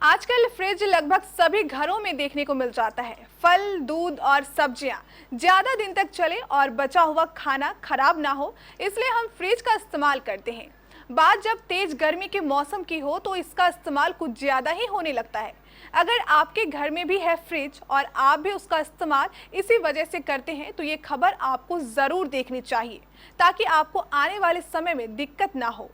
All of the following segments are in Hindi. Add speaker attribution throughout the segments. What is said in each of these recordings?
Speaker 1: आजकल फ्रिज लगभग सभी घरों में देखने को मिल जाता है। फल, दूध और सब्जियां ज्यादा दिन तक चले और बचा हुआ खाना खराब ना हो, इसलिए हम फ्रिज का इस्तेमाल करते हैं। बात जब तेज गर्मी के मौसम की हो तो इसका इस्तेमाल कुछ ज्यादा ही होने लगता है। अगर आपके घर में भी है फ्रिज और आप भी उसका इस्तेमाल इसी वजह से करते हैं तो ये खबर आपको जरूर देखनी चाहिए, ताकि आपको आने वाले समय में दिक्कत ना हो।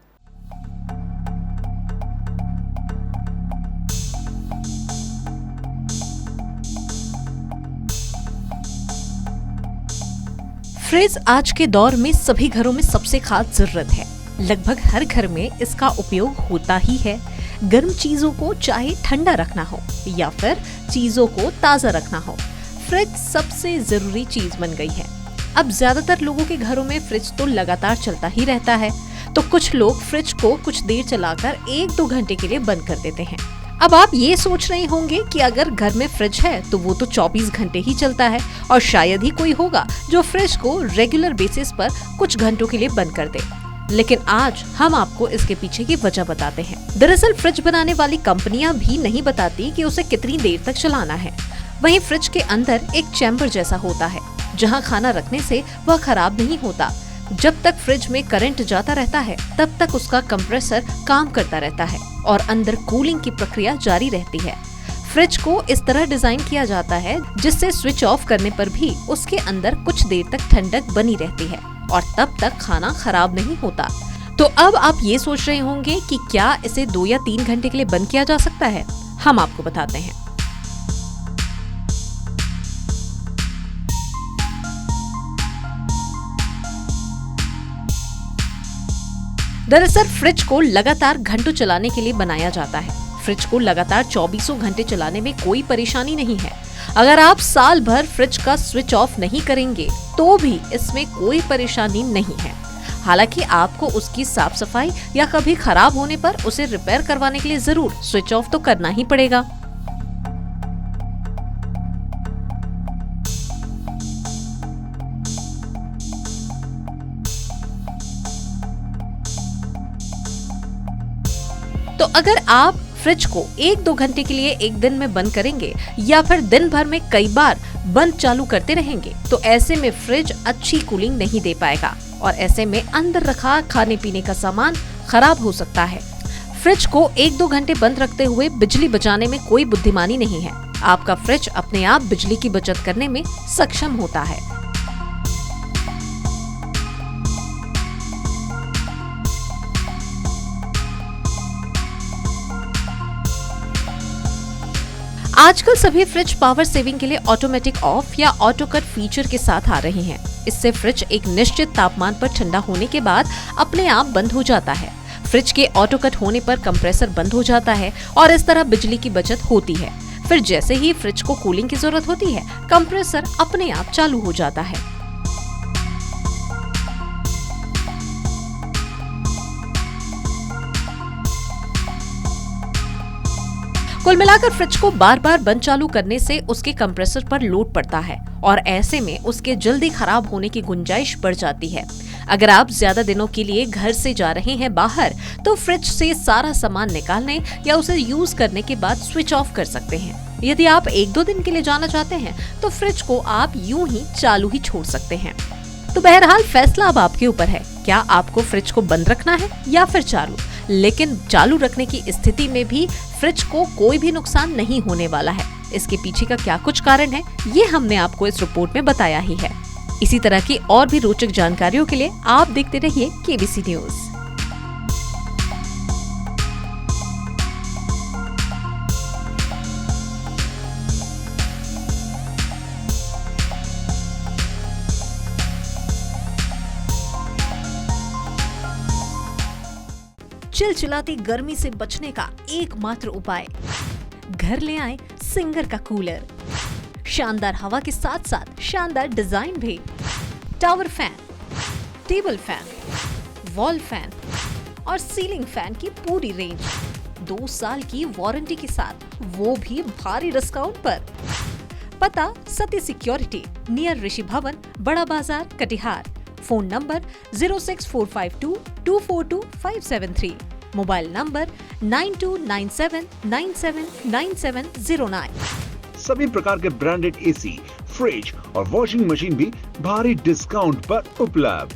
Speaker 2: फ्रिज आज के दौर में सभी घरों में सबसे खास जरूरत है। लगभग हर घर में इसका उपयोग होता ही है। गर्म चीजों को चाहे ठंडा रखना हो या फिर चीजों को ताजा रखना हो, फ्रिज सबसे जरूरी चीज बन गई है। अब ज्यादातर लोगों के घरों में फ्रिज तो लगातार चलता ही रहता है, तो कुछ लोग फ्रिज को कुछ देर चलाकर 1-2 घंटे के लिए बंद कर देते हैं। अब आप ये सोच रहे होंगे कि अगर घर में फ्रिज है तो वो तो 24 घंटे ही चलता है और शायद ही कोई होगा जो फ्रिज को रेगुलर बेसिस पर कुछ घंटों के लिए बंद कर दे। लेकिन आज हम आपको इसके पीछे की वजह बताते हैं। दरअसल फ्रिज बनाने वाली कंपनियां भी नहीं बताती कि उसे कितनी देर तक चलाना है। वहीं फ्रिज के अंदर एक चैम्बर जैसा होता है जहां खाना रखने से वह खराब नहीं होता। जब तक फ्रिज में करंट जाता रहता है तब तक उसका कंप्रेसर काम करता रहता है और अंदर कूलिंग की प्रक्रिया जारी रहती है। फ्रिज को इस तरह डिजाइन किया जाता है जिससे स्विच ऑफ करने पर भी उसके अंदर कुछ देर तक ठंडक बनी रहती है और तब तक खाना खराब नहीं होता। तो अब आप ये सोच रहे होंगे कि क्या इसे 2 या 3 घंटे के लिए बंद किया जा सकता है? हम आपको बताते हैं। दरअसल फ्रिज को लगातार घंटों चलाने के लिए बनाया जाता है। फ्रिज को लगातार 24 घंटे चलाने में कोई परेशानी नहीं है। अगर आप साल भर फ्रिज का स्विच ऑफ नहीं करेंगे तो भी इसमें कोई परेशानी नहीं है। हालांकि आपको उसकी साफ सफाई या कभी खराब होने पर उसे रिपेयर करवाने के लिए जरूर स्विच ऑफ तो करना ही पड़ेगा। तो अगर आप फ्रिज को 1-2 घंटे के लिए एक दिन में बंद करेंगे या फिर दिन भर में कई बार बंद चालू करते रहेंगे तो ऐसे में फ्रिज अच्छी कूलिंग नहीं दे पाएगा और ऐसे में अंदर रखा खाने पीने का सामान खराब हो सकता है। फ्रिज को 1-2 घंटे बंद रखते हुए बिजली बचाने में कोई बुद्धिमानी नहीं है। आपका फ्रिज अपने आप बिजली की बचत करने में सक्षम होता है। आजकल सभी फ्रिज पावर सेविंग के लिए ऑटोमेटिक ऑफ या ऑटो कट फीचर के साथ आ रहे हैं। इससे फ्रिज एक निश्चित तापमान पर ठंडा होने के बाद अपने आप बंद हो जाता है। फ्रिज के ऑटो कट होने पर कंप्रेसर बंद हो जाता है और इस तरह बिजली की बचत होती है। फिर जैसे ही फ्रिज को कूलिंग की जरूरत होती है, कंप्रेसर अपने आप चालू हो जाता है। कुल मिलाकर फ्रिज को बार बार बंद चालू करने से उसके कंप्रेसर पर लोड पड़ता है और ऐसे में उसके जल्दी खराब होने की गुंजाइश बढ़ जाती है। अगर आप ज्यादा दिनों के लिए घर से जा रहे हैं बाहर तो फ्रिज से सारा सामान निकालने या उसे यूज करने के बाद स्विच ऑफ कर सकते हैं। यदि आप 1-2 दिन के लिए जाना चाहते हैं तो फ्रिज को आप यूं ही चालू ही छोड़ सकते हैं। तो बहरहाल फैसला अब आपके ऊपर है, क्या आपको फ्रिज को बंद रखना है या फिर चालू। लेकिन चालू रखने की स्थिति में भी फ्रिज को कोई भी नुकसान नहीं होने वाला है। इसके पीछे का क्या कुछ कारण है ये हमने आपको इस रिपोर्ट में बताया ही है। इसी तरह की और भी रोचक जानकारियों के लिए आप देखते रहिए केबीसी न्यूज। चिलचिलाती गर्मी से बचने का एकमात्र उपाय, घर ले आए सिंगर का कूलर। शानदार हवा के साथ साथ शानदार डिजाइन भी। Tower fan, table fan, wall fan और सीलिंग फैन की पूरी रेंज 2 साल की वारंटी के साथ, वो भी भारी डिस्काउंट पर। पता सती सिक्योरिटी, नियर ऋषि भवन, बड़ा बाजार, Katihar. Phone number 06452242573। Mobile number 9297979709।
Speaker 3: सभी प्रकार के ब्रांडेड एसी, फ्रिज और वॉशिंग मशीन भी भारी डिस्काउंट पर उपलब्ध।